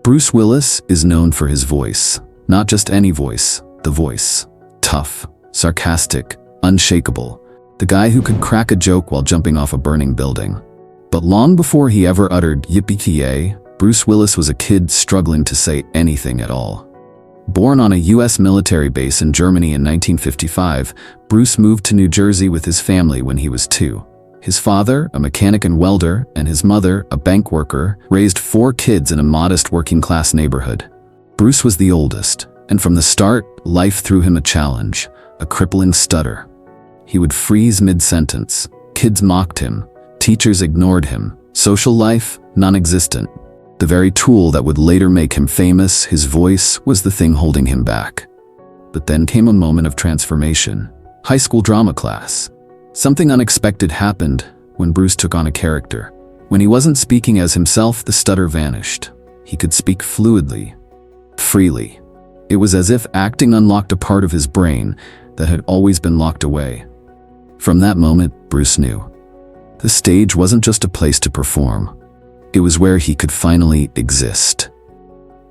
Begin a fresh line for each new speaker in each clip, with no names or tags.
Bruce Willis is known for his voice. Not just any voice, the voice. Tough, sarcastic, unshakable. The guy who could crack a joke while jumping off a burning building. But long before he ever uttered yippee-ki-yay, Bruce Willis was a kid struggling to say anything at all. Born on a U.S. military base in Germany in 1955, Bruce moved to New Jersey with his family when he was 2. His father, a mechanic and welder, and his mother, a bank worker, raised 4 kids in a modest working-class neighborhood. Bruce was the oldest, and from the start, life threw him a challenge, a crippling stutter. He would freeze mid-sentence. Kids mocked him. Teachers ignored him. Social life, non-existent. The very tool that would later make him famous, his voice, was the thing holding him back. But then came a moment of transformation. High school drama class. Something unexpected happened when Bruce took on a character. When he wasn't speaking as himself, the stutter vanished. He could speak fluidly, freely. It was as if acting unlocked a part of his brain that had always been locked away. From that moment, Bruce knew. The stage wasn't just a place to perform. It was where he could finally exist.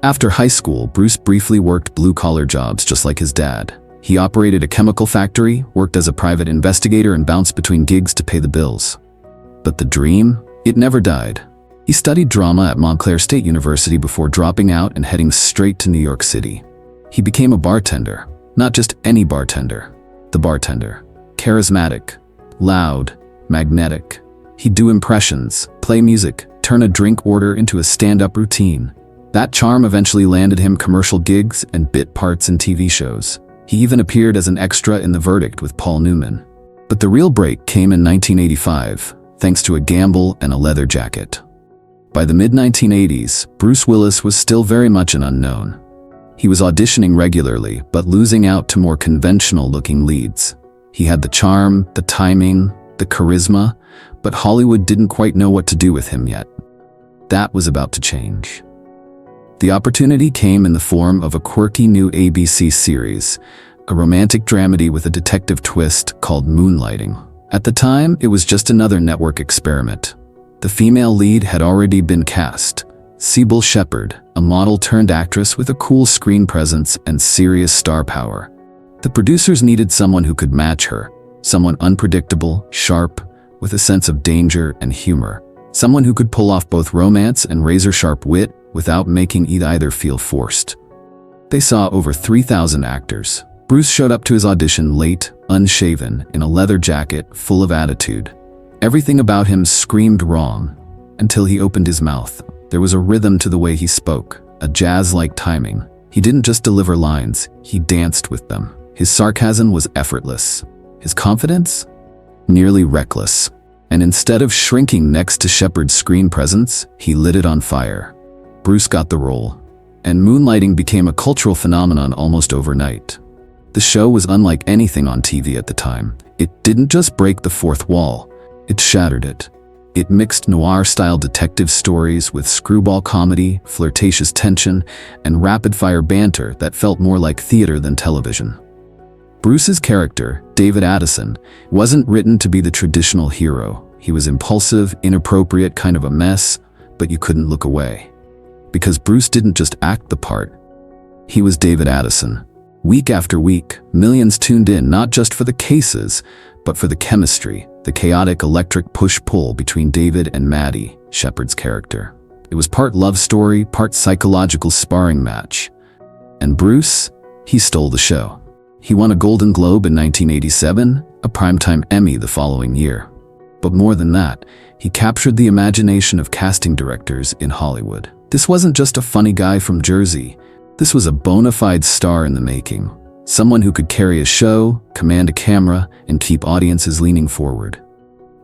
After high school, Bruce briefly worked blue-collar jobs just like his dad. He operated a chemical factory, worked as a private investigator, and bounced between gigs to pay the bills. But the dream? It never died. He studied drama at Montclair State University before dropping out and heading straight to New York City. He became a bartender. Not just any bartender. The bartender. Charismatic, loud, magnetic. He'd do impressions, play music, turn a drink order into a stand-up routine. That charm eventually landed him commercial gigs and bit parts in TV shows. He even appeared as an extra in The Verdict with Paul Newman. But the real break came in 1985, thanks to a gamble and a leather jacket. By the mid-1980s, Bruce Willis was still very much an unknown. He was auditioning regularly, but losing out to more conventional-looking leads. He had the charm, the timing, the charisma, but Hollywood didn't quite know what to do with him yet. That was about to change. The opportunity came in the form of a quirky new ABC series, a romantic dramedy with a detective twist called Moonlighting. At the time, it was just another network experiment. The female lead had already been cast, Sybil Shepherd, a model-turned-actress with a cool screen presence and serious star power. The producers needed someone who could match her, someone unpredictable, sharp, with a sense of danger and humor. Someone who could pull off both romance and razor-sharp wit without making either feel forced. They saw over 3,000 actors. Bruce showed up to his audition late, unshaven, in a leather jacket, full of attitude. Everything about him screamed wrong, until he opened his mouth. There was a rhythm to the way he spoke, a jazz-like timing. He didn't just deliver lines, he danced with them. His sarcasm was effortless. His confidence? Nearly reckless. And instead of shrinking next to Shepherd's screen presence, he lit it on fire. Bruce got the role, and Moonlighting became a cultural phenomenon almost overnight. The show was unlike anything on TV at the time. It didn't just break the fourth wall, it shattered it. It mixed noir-style detective stories with screwball comedy, flirtatious tension, and rapid-fire banter that felt more like theater than television. Bruce's character, David Addison, wasn't written to be the traditional hero. He was impulsive, inappropriate, kind of a mess, but you couldn't look away. Because Bruce didn't just act the part. He was David Addison. Week after week, millions tuned in not just for the cases, but for the chemistry, the chaotic electric push-pull between David and Maddie, Shepherd's character. It was part love story, part psychological sparring match. And Bruce, he stole the show. He won a Golden Globe in 1987, a Primetime Emmy the following year. But more than that, he captured the imagination of casting directors in Hollywood. This wasn't just a funny guy from Jersey. This was a bona fide star in the making. Someone who could carry a show, command a camera, and keep audiences leaning forward.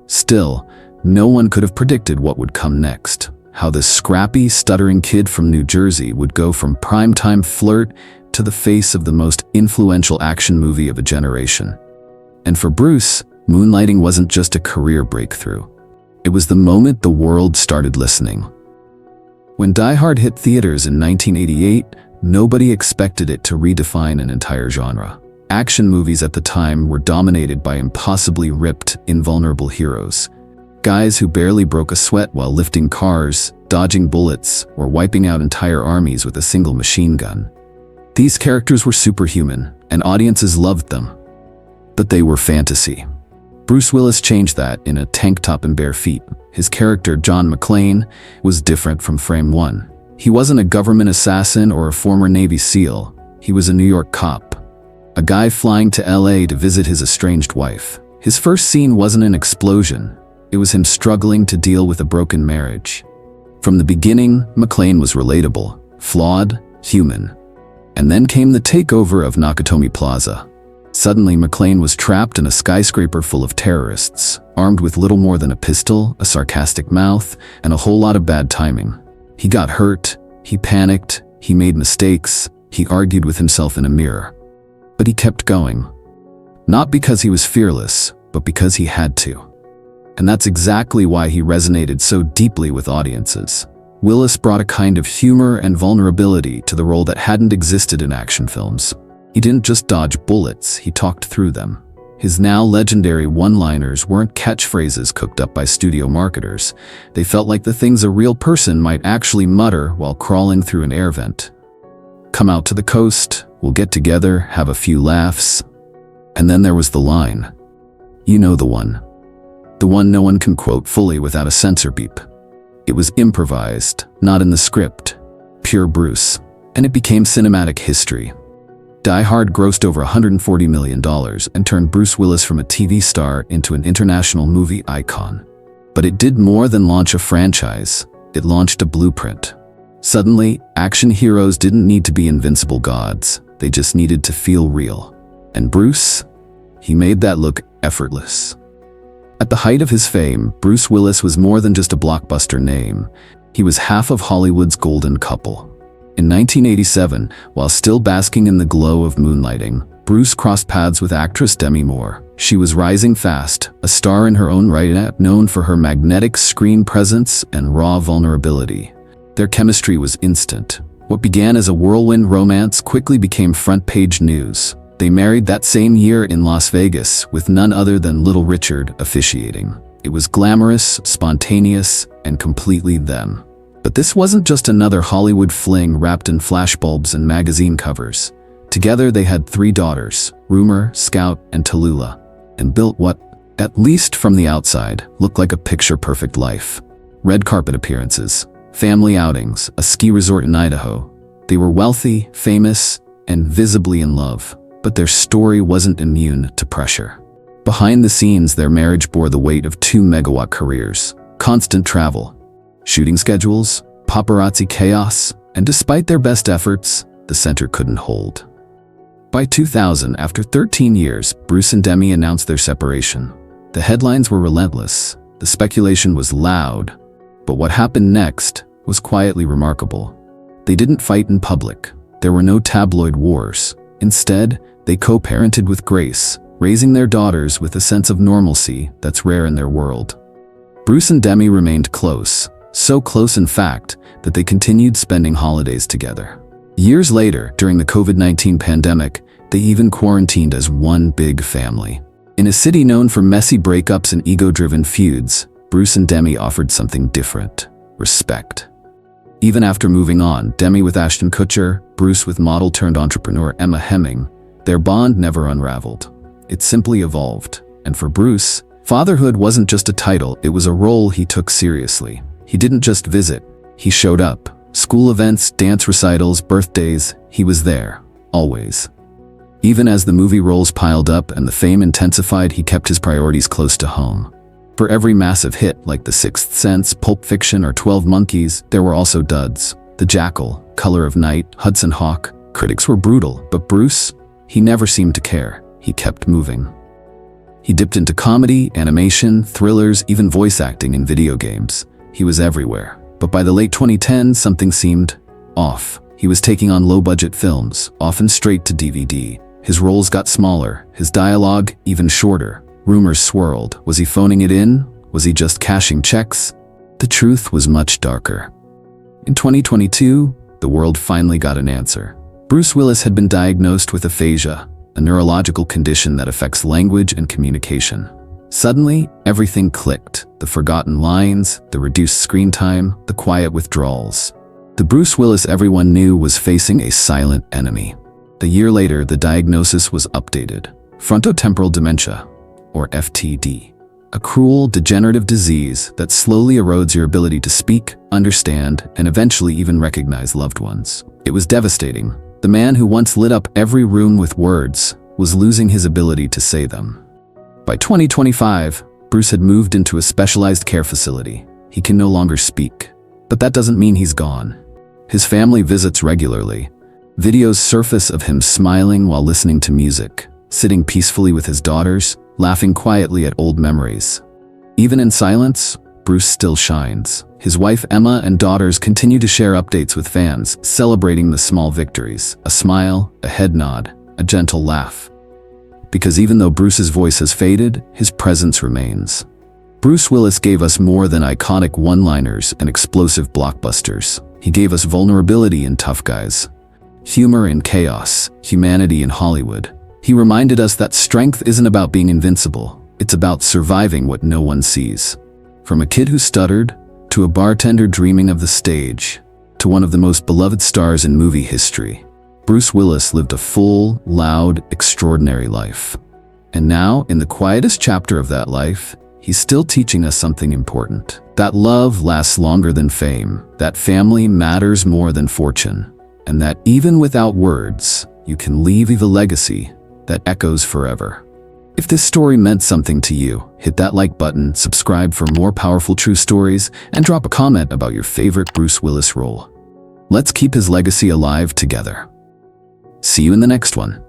Still, no one could have predicted what would come next. How this scrappy, stuttering kid from New Jersey would go from primetime flirt to the face of the most influential action movie of a generation. And for Bruce, Moonlighting wasn't just a career breakthrough. It was the moment the world started listening. When Die Hard hit theaters in 1988, nobody expected it to redefine an entire genre. Action movies at the time were dominated by impossibly ripped, invulnerable heroes. Guys who barely broke a sweat while lifting cars, dodging bullets, or wiping out entire armies with a single machine gun. These characters were superhuman, and audiences loved them. But they were fantasy. Bruce Willis changed that in A Tank Top and Bare Feet. His character, John McClane, was different from Frame 1. He wasn't a government assassin or a former Navy SEAL. He was a New York cop. A guy flying to LA to visit his estranged wife. His first scene wasn't an explosion. It was him struggling to deal with a broken marriage. From the beginning, McClane was relatable, flawed, human. And then came the takeover of Nakatomi Plaza. Suddenly, McClane was trapped in a skyscraper full of terrorists, armed with little more than a pistol, a sarcastic mouth, and a whole lot of bad timing. He got hurt, he panicked, he made mistakes, he argued with himself in a mirror. But he kept going. Not because he was fearless, but because he had to. And that's exactly why he resonated so deeply with audiences. Willis brought a kind of humor and vulnerability to the role that hadn't existed in action films. He didn't just dodge bullets, he talked through them. His now legendary one-liners weren't catchphrases cooked up by studio marketers. They felt like the things a real person might actually mutter while crawling through an air vent. Come out to the coast, we'll get together, have a few laughs. And then there was the line. You know the one. The one no one can quote fully without a censor beep. It was improvised, not in the script. Pure Bruce. And it became cinematic history. Die Hard grossed over $140 million and turned Bruce Willis from a TV star into an international movie icon. But it did more than launch a franchise. It launched a blueprint. Suddenly, action heroes didn't need to be invincible gods. They just needed to feel real. And Bruce? He made that look effortless. At the height of his fame, Bruce Willis was more than just a blockbuster name. He was half of Hollywood's golden couple. In 1987, while still basking in the glow of moonlighting, Bruce crossed paths with actress Demi Moore. She was rising fast, a star in her own right, known for her magnetic screen presence and raw vulnerability. Their chemistry was instant. What began as a whirlwind romance quickly became front-page news. They married that same year in Las Vegas, with none other than Little Richard officiating. It was glamorous, spontaneous, and completely them. But this wasn't just another Hollywood fling wrapped in flashbulbs and magazine covers. Together they had 3 daughters, Rumor, Scout, and Tallulah, and built what, at least from the outside, looked like a picture-perfect life. Red carpet appearances, family outings, a ski resort in Idaho. They were wealthy, famous, and visibly in love, but their story wasn't immune to pressure. Behind the scenes, their marriage bore the weight of 2 megawatt careers, constant travel, shooting schedules, paparazzi chaos, and despite their best efforts, the center couldn't hold. By 2000, after 13 years, Bruce and Demi announced their separation. The headlines were relentless, the speculation was loud, but what happened next was quietly remarkable. They didn't fight in public. There were no tabloid wars. Instead, they co-parented with grace, raising their daughters with a sense of normalcy that's rare in their world. Bruce and Demi remained close, so close in fact that they continued spending holidays together. Years later, during the COVID-19 pandemic, they even quarantined as one big family. In a city known for messy breakups and ego-driven feuds, Bruce and Demi offered something different: respect. Even after moving on, Demi with Ashton Kutcher, Bruce with model-turned-entrepreneur Emma Hemming, their bond never unraveled. It simply evolved. And for Bruce, fatherhood wasn't just a title, it was a role he took seriously. He didn't just visit, he showed up. School events, dance recitals, birthdays, he was there, always. Even as the movie roles piled up and the fame intensified, he kept his priorities close to home. For every massive hit, like The Sixth Sense, Pulp Fiction, or 12 Monkeys, there were also duds. The Jackal, Color of Night, Hudson Hawk. Critics were brutal, but Bruce, he never seemed to care. He kept moving. He dipped into comedy, animation, thrillers, even voice acting in video games. He was everywhere. But by the late 2010s, something seemed off. He was taking on low-budget films, often straight to DVD. His roles got smaller, his dialogue even shorter. Rumors swirled. Was he phoning it in? Was he just cashing checks? The truth was much darker. In 2022, the world finally got an answer. Bruce Willis had been diagnosed with aphasia, a neurological condition that affects language and communication. Suddenly, everything clicked. The forgotten lines, the reduced screen time, the quiet withdrawals. The Bruce Willis everyone knew was facing a silent enemy. A year later, the diagnosis was updated. Frontotemporal dementia, or FTD. A cruel, degenerative disease that slowly erodes your ability to speak, understand, and eventually even recognize loved ones. It was devastating. The man who once lit up every room with words was losing his ability to say them. By 2025, Bruce had moved into a specialized care facility. He can no longer speak. But that doesn't mean he's gone. His family visits regularly. Videos surface of him smiling while listening to music, sitting peacefully with his daughters, laughing quietly at old memories. Even in silence, Bruce still shines. His wife Emma and daughters continue to share updates with fans, celebrating the small victories, a smile, a head nod, a gentle laugh. Because even though Bruce's voice has faded, his presence remains. Bruce Willis gave us more than iconic one-liners and explosive blockbusters. He gave us vulnerability in Tough Guys, humor in chaos, humanity in Hollywood. He reminded us that strength isn't about being invincible. It's about surviving what no one sees. From a kid who stuttered, to a bartender dreaming of the stage, to one of the most beloved stars in movie history, Bruce Willis lived a full, loud, extraordinary life. And now, in the quietest chapter of that life, he's still teaching us something important. That love lasts longer than fame, that family matters more than fortune, and that even without words, you can leave a legacy that echoes forever. If this story meant something to you, hit that like button, subscribe for more powerful true stories, and drop a comment about your favorite Bruce Willis role. Let's keep his legacy alive together. See you in the next one.